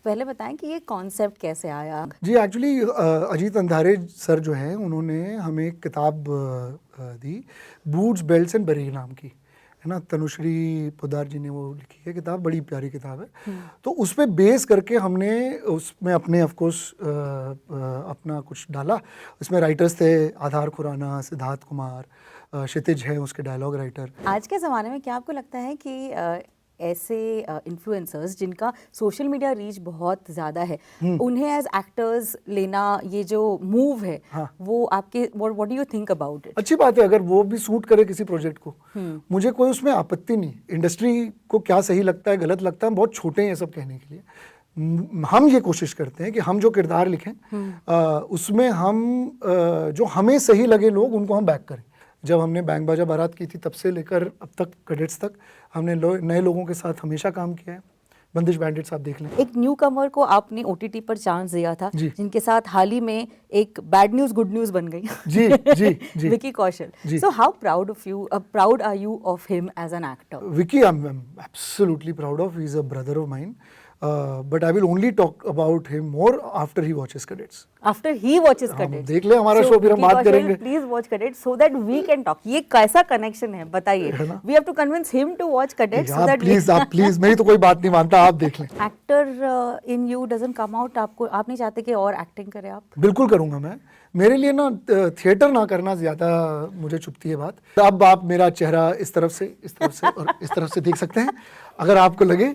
पहले बताएं कि ये कॉन्सेप्ट कैसे आया। जी एक्चुअली अजीत अंधारे सर जो हैं उन्होंने हमें एक किताब दी, बूट्स बेल्ट्स एंड बरेली नाम की, है ना। तनुश्री पोद्दार जी ने वो लिखी है किताब, बड़ी प्यारी किताब है। तो उस पर बेस करके हमने उसमें अपने ऑफकोर्स अपना कुछ डाला। उसमें राइटर्स थे आधार खुराना, सिद्धार्थ कुमार, क्षितिज है उसके डायलॉग राइटर। आज के ज़माने में क्या आपको लगता है कि ऐसे इन्फ्लुएंसर्स जिनका सोशल मीडिया रीच बहुत ज़्यादा है, उन्हें एज एक्टर्स लेना, ये जो मूव है, हाँ। वो आपके what do you think about it? अच्छी बात है अगर वो भी सूट करे किसी प्रोजेक्ट को, मुझे कोई उसमें आपत्ति नहीं। इंडस्ट्री को क्या सही लगता है गलत लगता है, हम बहुत छोटे हैं ये सब कहने के लिए। हम ये कोशिश करते हैं कि हम जो किरदार लिखें उसमें हम जो हमें सही लगे लोग उनको हम बैक करें। जब हमने बैंग बाजा बारात की थी तब से लेकर अब तक कैडेट्स तक हमने नए लोगों के साथ हमेशा काम किया है। बंदिश बैंडिट्स आप देख लें। एक न्यू कमर को आपने ओटीटी पर चांस दिया था, जी। जिनके साथ हाल ही में एक बैड न्यूज गुड न्यूज बन गई। जी जी जी। विकी कौशल। जी। So how proud are you of him as an actor? Vicky, I'm absolutely proud of. He's a brother of mine. But I will only talk about him more after he watches Cadets. After he watches हम Cadets. देख ले हमारा शो, फिर हम बात करेंगे। Please watch Cadets so that we can talk. ये कैसा कनेक्शन है बताइए। We have to convince him to watch Cadets so that आप प्लीज मेरी तो कोई बात नहीं मानता, आप देख लें। Actor in you doesn't come out. आपको आप नहीं चाहते कि और एक्टिंग करें आप? बिल्कुल करूंगा मैं। मेरे लिए ना थिएटर ना करना ज्यादा मुझे चुभती है बात। अब आप मेरा चेहरा इस तरफ से और इस तरफ से देख सकते हैं। अगर आपको लगे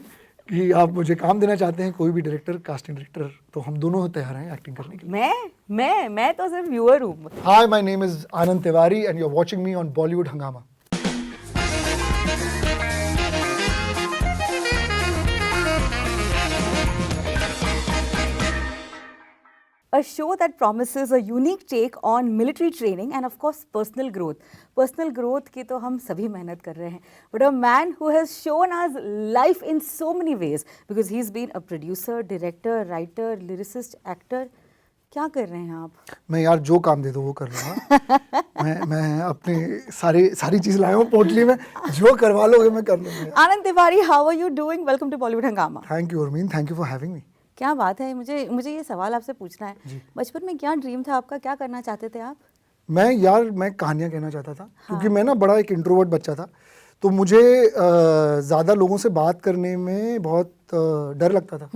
कि आप मुझे काम देना चाहते हैं, कोई भी डायरेक्टर, कास्टिंग डायरेक्टर, तो हम दोनों तैयार हैं एक्टिंग करने के लिए। मैं तो सिर्फ व्यूअर हूँ। Hi, my name is Anand Tiwari and you are watching me on Bollywood Hungama. A show that promises a unique take on military training and of course personal growth. Personal growth की तो हम सभी मेहनत कर रहे हैं, but a man who has shown us life in so many ways because he's been a producer, director, writer, lyricist, actor. क्या कर रहे हैं आप? मैं यार जो काम दे दो वो कर लूँगा। मैं अपनी सारी चीज़ लाया हूँ पोटली में, जो करवा लोगे मैं कर लूँगा। Anand Tiwari, how are you doing? Welcome to Bollywood Hangama. Thank you Urmeen, thank you for having me. क्या बात है, मुझे ये सवाल आपसे पूछना है। बचपन में क्या ड्रीम था आपका, क्या करना चाहते थे आप? मैं कहानियाँ कहना चाहता था। हाँ। क्योंकि मैं ना बड़ा एक इंट्रोवर्ट बच्चा था, तो मुझे ज़्यादा लोगों से बात करने में बहुत डर लगता था।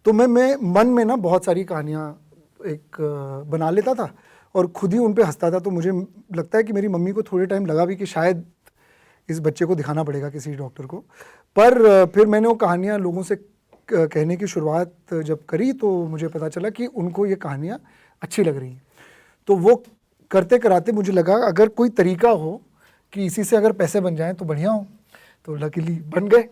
तो मैं मन में ना बहुत सारी कहानियाँ एक बना लेता था और खुद ही उन पे हंसता था। तो मुझे लगता है कि मेरी मम्मी को थोड़े टाइम लगा भी कि शायद इस बच्चे को दिखाना पड़ेगा किसी डॉक्टर को। पर फिर मैंने वो कहानियाँ लोगों से कहने की शुरुआत जब करी तो मुझे पता चला कि उनको ये कहानियाँ अच्छी लग रही हैं। तो वो करते कराते मुझे लगा अगर कोई तरीका हो कि इसी से अगर पैसे बन जाएं तो बढ़िया हो, तो लकीली बन गए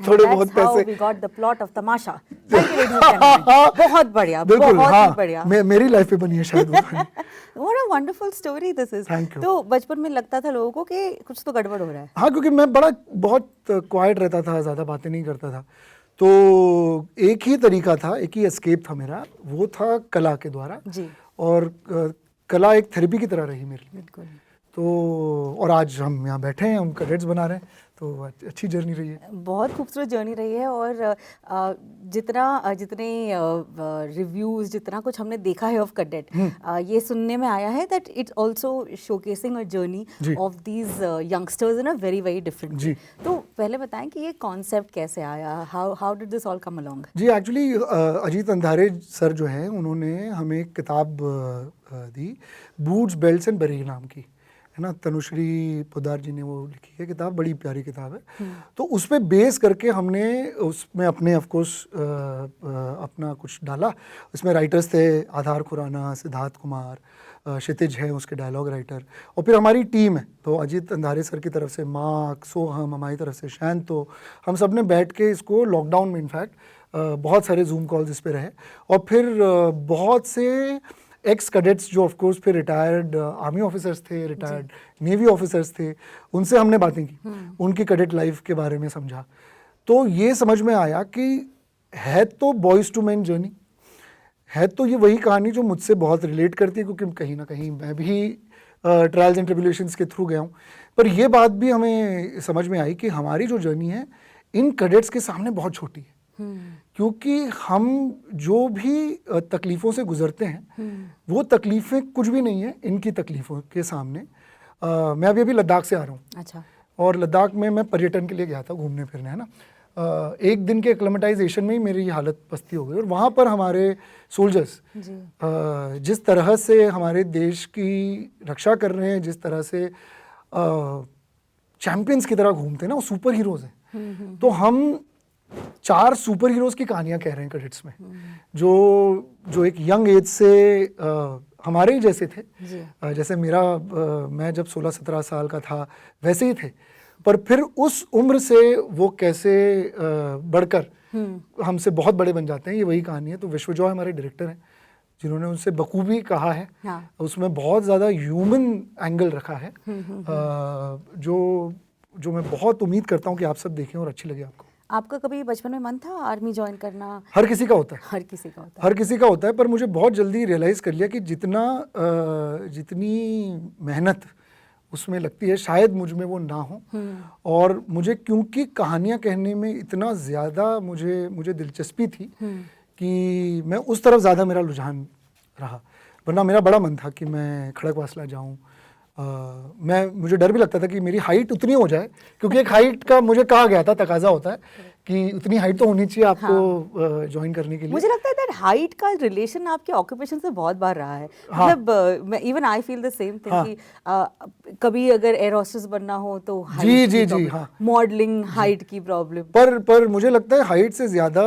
थोड़े बहुत पैसे। We got the plot of तमाशा। बहुत बढ़िया, बिल्कुल, बहुत हाँ, बढ़िया। मेरी लाइफ पे बनी है शायद वो कहानी। What a wonderful story this is। तो बचपन में लगता था लोगों को कि कुछ तो गड़बड़ हो रहा है। हाँ, क्योंकि मैं बहुत क्वाइट रहता था, ज़्यादा बातें नहीं करता था। तो एक ही तरीका था, एक ही एस्केप था मेरा, वो था कला के द्वारा जी। और कला एक थेरेपी की तरह रही मेरे लिए। बिल्कुल। तो और आज हम यहाँ बैठे हैं, हम कैडेट्स बना रहे हैं, तो अच्छी जर्नी रही है। बहुत खूबसूरत जर्नी रही है। और जितने रिव्यूज़, जितना कुछ हमने देखा है ऑफ कैडेट, ये सुनने में आया है that it's also showcasing a journey of these youngsters in a very very different way. तो पहले बताएं कि ये कॉन्सेप्ट कैसे आया, how did this all come along? जी एक्चुअली अजीत अंधारे सर जो हैं उन्होंने हमें एक किताब दी, बूट्स बेल्ट्स एंड बरेली नाम की, है ना। तनुश्री पोद्दार जी ने वो लिखी है किताब, बड़ी प्यारी किताब है। तो उस पर बेस करके हमने उसमें अपने ऑफकोर्स अपना कुछ डाला। उसमें राइटर्स थे आधार खुराना, सिद्धार्थ कुमार, क्षितिज है उसके डायलॉग राइटर, और फिर हमारी टीम है। तो अजीत अंधारे सर की तरफ से मार्क, सोहम, हमारी तरफ से शैन, तो हम सब ने बैठ के इसको लॉकडाउन में इनफैक्ट बहुत सारे जूम कॉल्स इस पे रहे। और फिर बहुत से एक्स कैडेट्स जो ऑफ कोर्स फिर रिटायर्ड आर्मी ऑफिसर्स थे, रिटायर्ड नेवी ऑफिसर्स थे, उनसे हमने बातें की, उनकी कैडेट लाइफ के बारे में समझा। तो ये समझ में आया कि है तो बॉयज़ टू मैन जर्नी, है तो ये वही कहानी जो मुझसे बहुत रिलेट करती है, क्योंकि कहीं ना कहीं मैं भी ट्रायल्स एंड ट्रिब्यूलेशंस के थ्रू गया हूँ। पर ये बात भी हमें समझ में आई कि हमारी जो जर्नी है इन कैडेट्स के सामने बहुत छोटी है। क्योंकि हम जो भी तकलीफ़ों से गुजरते हैं वो तकलीफ़ें कुछ भी नहीं है इनकी तकलीफ़ों के सामने। मैं अभी लद्दाख से आ रहा हूँ। अच्छा। और लद्दाख में मैं पर्यटन के लिए गया था, घूमने फिरने, है ना। एक दिन के एक्लेमेटाइजेशन में ही मेरी हालत पस्ती हो गई। और वहाँ पर हमारे सोल्जर्स जिस तरह से हमारे देश की रक्षा कर रहे हैं, जिस तरह से चैंपियंस की तरह घूमते हैं ना, वो सुपर हीरोज़ हैं। तो हम 4 सुपर हीरोज़ की कहानियाँ कह रहे हैं कैडेट्स में, जो एक यंग एज से हमारे ही जैसे थे। जैसे मैं जब 16-17 साल का था वैसे ही थे, पर फिर उस उम्र से वो कैसे बढ़कर हमसे बहुत बड़े बन जाते हैं, ये वही कहानी है। तो विश्वजॉय हमारे डायरेक्टर हैं जिन्होंने उनसे बखूबी कहा है। उसमें बहुत ज़्यादा ह्यूमन एंगल रखा है, जो मैं बहुत उम्मीद करता हूँ कि आप सब देखें और अच्छी लगे आपको। आपका कभी बचपन में मन था आर्मी ज्वाइन करना? हर किसी का होता है, हर किसी का होता है, हर किसी का होता है। पर मुझे बहुत जल्दी रियलाइज़ कर लिया कि जितनी मेहनत उसमें लगती है शायद मुझ में वो ना हो। और मुझे क्योंकि कहानियाँ कहने में इतना ज़्यादा मुझे दिलचस्पी थी कि मैं उस तरफ ज़्यादा मेरा रुझान रहा। वरना मेरा बड़ा मन था कि मैं खड़कवासला जाऊँ। मुझे डर भी लगता था कि मेरी हाइट उतनी हो जाए, क्योंकि एक हाइट का मुझे कहा गया था, तकाजा होता है कि उतनी हाइट तो होनी चाहिए आपको ज्वाइन करने के लिए। मुझे लगता है दैट हाइट का रिलेशन आपके ऑक्यूपेशन से बहुत बार रहा है। मतलब even I feel the same thing कि कभी अगर एयर होस्टेस बनना हो तो जी, मॉडलिंग हाइट की प्रॉब्लम। पर मुझे लगता है हाइट से ज़्यादा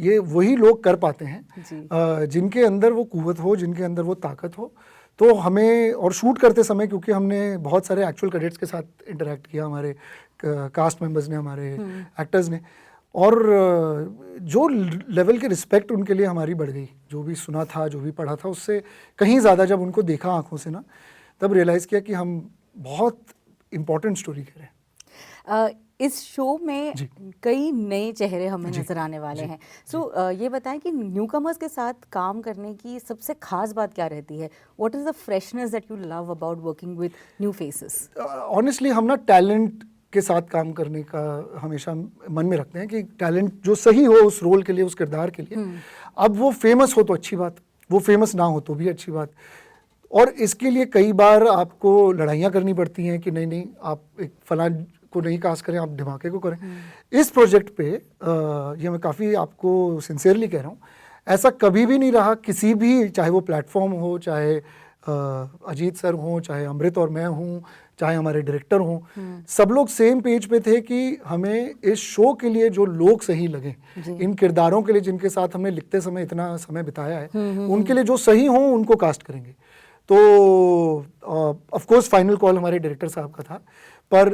ये वही लोग कर पाते हैं जिनके अंदर वो कुव्वत हो, जिनके अंदर वो ताकत हो। तो हमें, और शूट करते समय क्योंकि हमने बहुत सारे एक्चुअल कैडेट्स के साथ इंटरेक्ट किया, हमारे कास्ट मेंबर्स ने, हमारे एक्टर्स ने, और जो लेवल की रिस्पेक्ट उनके लिए हमारी बढ़ गई। जो भी सुना था, जो भी पढ़ा था, उससे कहीं ज़्यादा जब उनको देखा आंखों से ना, तब रियलाइज़ किया कि हम बहुत इम्पोर्टेंट स्टोरी कह रहे हैं। इस शो में कई नए चेहरे हमें नजर आने वाले हैं। सो ये बताएं कि न्यूकमर्स के साथ काम करने की सबसे खास बात क्या रहती है? What is the freshness that you love about working with new faces? Honestly हम ना टैलेंट के साथ काम करने का हमेशा मन में रखते हैं कि टैलेंट जो सही हो उस रोल के लिए, उस किरदार के लिए। अब वो फेमस हो तो अच्छी बात, वो फेमस ना हो तो भी अच्छी बात। और इसके लिए कई बार आपको लड़ाइयाँ करनी पड़ती हैं कि नहीं आप एक फलां को नहीं कास्ट करें, आप धमाके को करें। इस प्रोजेक्ट पे ये मैं काफ़ी आपको सिंसियरली कह रहा हूँ, ऐसा कभी भी नहीं रहा किसी भी, चाहे वो प्लेटफॉर्म हो, चाहे अजीत सर हों, चाहे अमृत और मैं हूँ, चाहे हमारे डायरेक्टर हों, सब लोग सेम पेज पे थे कि हमें इस शो के लिए जो लोग सही लगे, इन किरदारों के लिए जिनके साथ हमने लिखते समय इतना समय बिताया है, उनके लिए जो सही हों उनको कास्ट करेंगे। तो ऑफ कोर्स फाइनल कॉल हमारे डायरेक्टर साहब का था, पर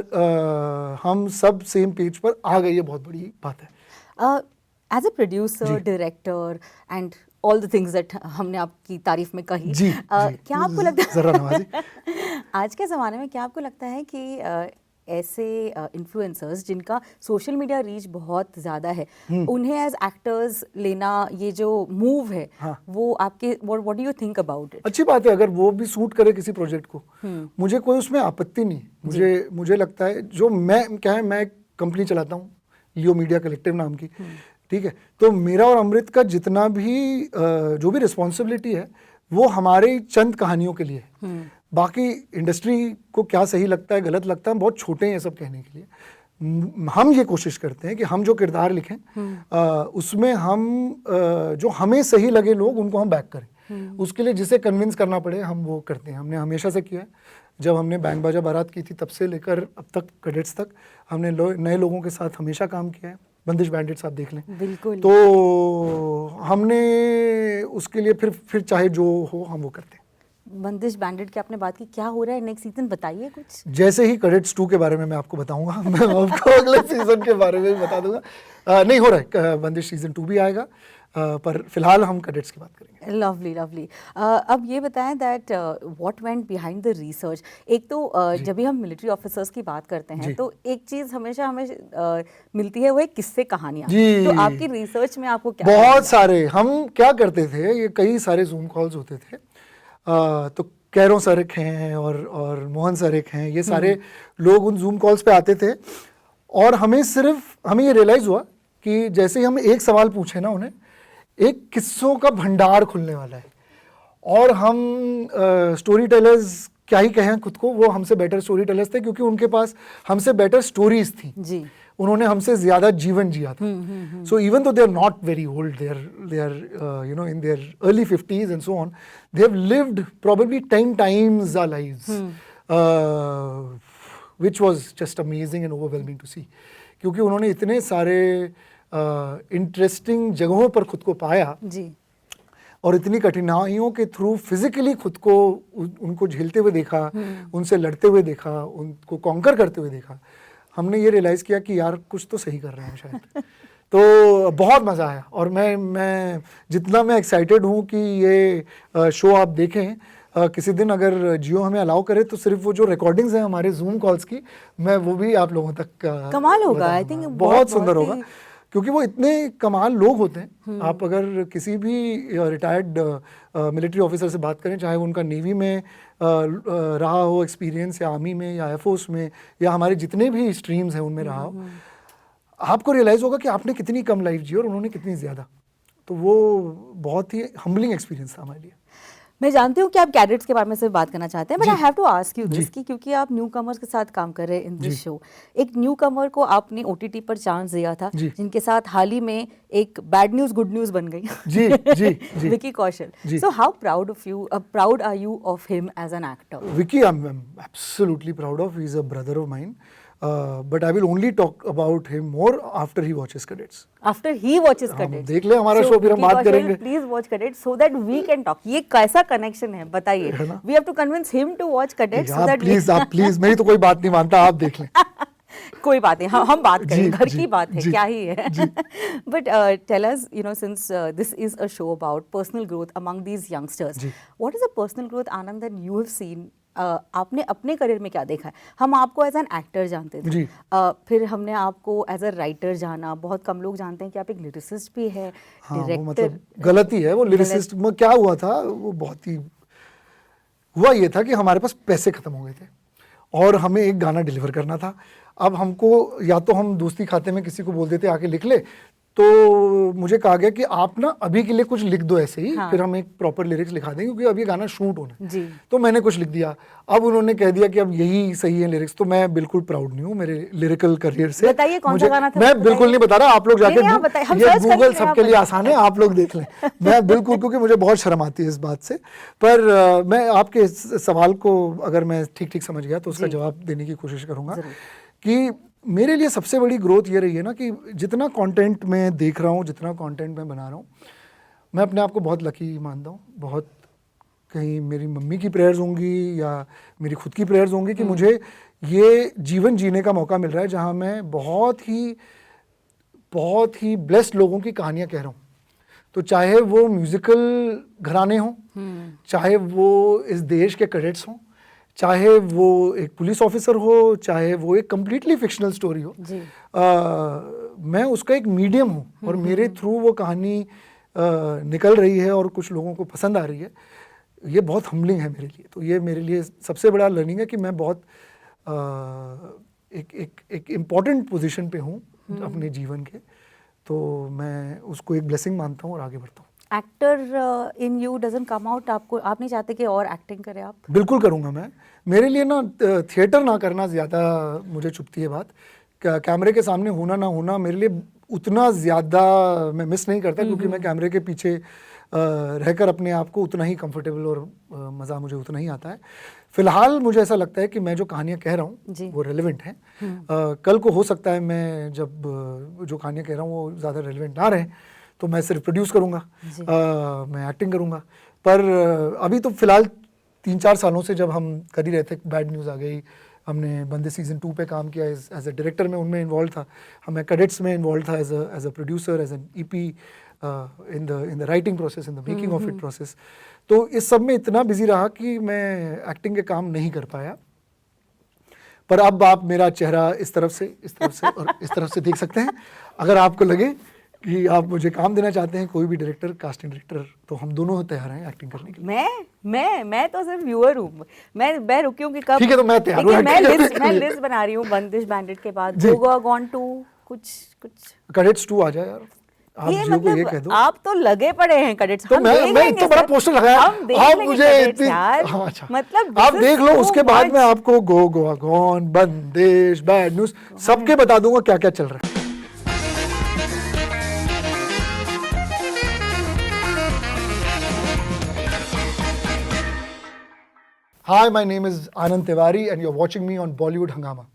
हम सब सेम पेज पर आ गए, ये बहुत बड़ी बात है। As a producer, director and all the things that हमने आपकी तारीफ में कही, क्या आपको लगता है जरा नवाजी आज के ज़माने में क्या आपको लगता है कि ऐसे इन्फ्लुएंसर्स जिनका सोशल मीडिया रीच बहुत ज़्यादा है, उन्हें एज एक्टर्स लेना, ये जो मूव है, वो आपके what do you think about it? अच्छी बात है अगर वो भी सूट करे किसी प्रोजेक्ट को, मुझे कोई उसमें आपत्ति नहीं। मुझे लगता है जो मैं कंपनी चलाता हूँ लियो मीडिया कलेक्टिव नाम की, ठीक है। तो मेरा और अमृत का जितना भी जो भी रिस्पॉन्सिबिलिटी है वो हमारे चंद कहानियों के लिए है। बाकी इंडस्ट्री को क्या सही लगता है, गलत लगता है, हम बहुत छोटे हैं ये सब कहने के लिए। हम ये कोशिश करते हैं कि हम जो किरदार लिखें उसमें हम जो हमें सही लगे लोग उनको हम बैक करें। उसके लिए जिसे कन्विंस करना पड़े हम वो करते हैं। हमने हमेशा से किया है। जब हमने बैंग बाजा बारात की थी तब से लेकर अब तक कैडेट्स तक हमने नए लोगों के साथ हमेशा काम किया है। बंदिश बैंडिट्स आप देख लें, बिल्कुल। तो हमने उसके लिए फिर चाहे जो हो हम वो करते हैं। बंदिश बैंडिट की आपने बात की, क्या हो रहा है नेक्स्ट सीजन, बताइए कुछ। जैसे ही कैडेट्स 2 के बारे में मैं आपको बताऊंगा मैं आपको अगले सीजन के बारे में भी बता दूंगा। नहीं हो रहा है, बंदिश सीजन 2 भी आएगा, पर फिलहाल हम कैडेट्स की बात करेंगे। Lovely lovely. अब ये बताएं that what went behind the research. एक तो जब भी हम मिलिट्री ऑफिसर्स की बात करते हैं तो एक चीज़ हमेशा हमें मिलती है, वो है किस्से कहानियाँ। तो आपकी रिसर्च में आपको क्या? बहुत सारे। हम क्या करते थे, ये कई सारे जूम कॉल्स होते थे। तो कैरों सर एक हैं और मोहन सर एक हैं, ये सारे लोग उन जूम कॉल्स पे आते थे और हमें ये रियलाइज़ हुआ कि जैसे ही हम एक सवाल पूछे ना उन्हें, एक किस्सों का भंडार खुलने वाला है। और हम स्टोरी टेलर्स क्या ही कहें खुद को, वो हमसे बेटर स्टोरी टेलर्स थे, क्योंकि उनके पास हमसे बेटर स्टोरीज थी जी। उन्होंने हमसे ज्यादा जीवन जिया था। So even though they are not very old, they are you know in their early 50s and so on, they have lived probably 10 times our lives, which was just amazing and overwhelming to see. क्योंकि उन्होंने इतने सारे interesting जगहों पर खुद को पाया जी। और इतनी कठिनाइयों के थ्रू फिजिकली खुद को उनको झेलते हुए देखा, उनसे लड़ते हुए देखा, उनको कॉन्कर करते हुए देखा। हमने ये रियलाइज़ किया कि यार कुछ तो सही कर रहे हैं शायद। तो बहुत मज़ा आया। और मैं जितना मैं एक्साइटेड हूँ कि ये शो आप देखें, किसी दिन अगर जियो हमें अलाउ करे तो सिर्फ वो जो रिकॉर्डिंग्स हैं हमारे जूम कॉल्स की, मैं वो भी आप लोगों तक कमाल होगा। आई थिंक बहुत सुंदर होगा, क्योंकि वो इतने कमाल लोग होते हैं। आप अगर किसी भी रिटायर्ड मिलिट्री ऑफिसर से बात करें, चाहे वो उनका नेवी में रहा हो एक्सपीरियंस, या आर्मी में, या एयरफोर्स में, या हमारे जितने भी स्ट्रीम्स हैं उनमें रहा हो, आपको रियलाइज़ होगा कि आपने कितनी कम लाइफ जी और उन्होंने कितनी ज़्यादा। तो वो बहुत ही हम्बलिंग एक्सपीरियंस था हमारे लिए। मैं जानती हूँ कि आप कैडेट्स के बारे में सिर्फ बात करना चाहते हैं, but I have to ask you this कि क्योंकि आप न्यू कमर्स के साथ काम कर रहे हैं इन दिस शो, एक न्यू कमर को आपने ओटीटी पर चांस दिया था, जिनके साथ हाल ही में एक बैड न्यूज गुड न्यूज बन गई, जी जी जी, Vicky Kaushal. So how proud are you of him as an actor? Vicky, I am absolutely proud of, he is a brother of mine. But I will only talk about him more after he watches Cadets. After he watches Cadets. देख ले हमारा शो, फिर हम बात करेंगे. Please watch Cadets so that we can talk. ये कैसा कनेक्शन है बताइए. We have to convince him to watch Cadets so that please, आप प्लीज, मेरी तो कोई बात नहीं मानता, आप देख लें. कोई बात नहीं, हम बात करेंगे, घर की बात है, क्या ही है. But tell us, you know, since this is a show about personal growth among these youngsters, what is the personal growth, Anand, that you have seen? आपने अपने करियर में क्या देखा है? हम आपको एज एन एक्टर जानते थे, फिर हमने आपको एज अ राइटर जाना. बहुत कम लोग जानते हैं कि आप एक लिरिसिस्ट भी है, डायरेक्टर. मतलब गलती है वो लिरिसिस्ट में. क्या हुआ था, वो बहुत ही हुआ ये था कि हमारे पास पैसे खत्म हो गए थे और हमें एक गाना डिलीवर करना था. अब हमको या तो हम दोस्ती खाते में किसी को बोल देते आके लिख ले, तो मुझे कहा गया कि आप ना अभी के लिए कुछ लिख दो ऐसे ही, फिर हम एक प्रॉपर लिरिक्स लिखा देंगे, क्योंकि अब ये गाना शूट होना है. तो मैंने कुछ लिख दिया. अब उन्होंने कह दिया कि अब यही सही है लिरिक्स. तो मैं बिल्कुल प्राउड नहीं हूँ मेरे लिरिकल करियर से. बताइए कौन सा गाना था? मैं बिल्कुल नहीं बता रहा, आप लोग जाके, ये गूगल सबके लिए आसान है, आप लोग देख लें. मैं बिल्कुल, क्योंकि मुझे बहुत शर्म आती है इस बात से. पर मैं आपके सवाल को अगर मैं ठीक ठीक समझ गया तो उसका जवाब देने की कोशिश करूँगा कि मेरे लिए सबसे बड़ी ग्रोथ ये रही है ना कि जितना कंटेंट मैं देख रहा हूँ, जितना कंटेंट मैं बना रहा हूँ, मैं अपने आप को बहुत लकी मानता हूँ. बहुत, कहीं मेरी मम्मी की प्रेयर्स होंगी या मेरी खुद की प्रेयर्स होंगी कि मुझे ये जीवन जीने का मौका मिल रहा है जहाँ मैं बहुत ही ब्लेस्ड लोगों की कहानियाँ कह रहा हूँ. तो चाहे वो म्यूज़िकल घराने हों, चाहे वो इस देश के कैडेट्स हों, चाहे वो एक पुलिस ऑफिसर हो, चाहे वो एक कम्प्लीटली फिक्शनल स्टोरी हो, मैं उसका एक मीडियम हूँ और मेरे थ्रू वो कहानी निकल रही है और कुछ लोगों को पसंद आ रही है. ये बहुत हम्बलिंग है मेरे लिए. तो ये मेरे लिए सबसे बड़ा लर्निंग है कि मैं बहुत एक इम्पॉर्टेंट पोजीशन पे हूँ अपने जीवन के. तो मैं उसको एक ब्लेसिंग मानता हूँ और आगे बढ़ता हूँ. Actor in you doesn't come out. आप नहीं चाहते कि और एक्टिंग करें आप? बिल्कुल करूँगा मैं. मेरे लिए ना थिएटर ना करना ज़्यादा मुझे चुभती है बात. कैमरे के सामने होना ना होना मेरे लिए उतना ज़्यादा मैं मिस नहीं करता, क्योंकि मैं कैमरे के पीछे रहकर अपने आप को उतना ही कंफर्टेबल और मज़ा मुझे उतना ही आता है. फ़िलहाल मुझे ऐसा लगता है कि मैं जो कहानियाँ कह रहा हूँ वो रेलेवेंट हैं. कल को हो सकता है मैं जब जो कहानियाँ कह रहा हूँ वो ज़्यादा रेलेवेंट ना रहें तो मैं सिर्फ प्रोड्यूस करूँगा, मैं एक्टिंग करूँगा. पर अभी तो फ़िलहाल 3-4 सालों से जब हम कर ही रहे थे, बैड न्यूज़ आ गई, हमने बंदे सीज़न 2 पे काम किया एज अ डायरेक्टर में, उनमें इन्वॉल्व था. मैं कैडेट्स में इन्वॉल्व था as a producer, as an EP, in the writing process, in the making of it process. तो इस सब में इतना बिजी रहा कि मैं एक्टिंग के काम नहीं कर पाया. पर अब आप मेरा चेहरा इस तरफ से और इस तरफ से देख सकते हैं. अगर आपको लगे कि आप मुझे काम देना चाहते हैं, कोई भी डायरेक्टर, कास्टिंग डायरेक्टर, तो हम दोनों तैयार हैं एक्टिंग करने के लिए. मैं तो सिर्फ व्यूअर हूँ. मैं रुकी हूँ कि कब. ठीक है, तो मैं तैयार हूँ. मैं लिस्ट बना रही हूँ बंदिश बैंडिट के बाद. गोवा गॉन टू कुछ कुछ कैडेट्स 2 आ जाए यार, आप ये जियो को ये कह मतलब दो। आप तो लगे पड़े हैं कैडेट्स, तो हम मैं देख लेंगे इतना बड़ा सर। पोस्टर लगाया, हम देख आप लेंगे मुझे cadets इतनी यार। हाँ अच्छा, मतलब आप this is देख लो, so उसके बाद much। मैं आपको गो गोवा गॉन, बंदिश, बैड न्यूज सबके बता दूंगा क्या क्या चल रहा है। Hi, my name is Anand Tiwari and you're watching me on Bollywood Hangama.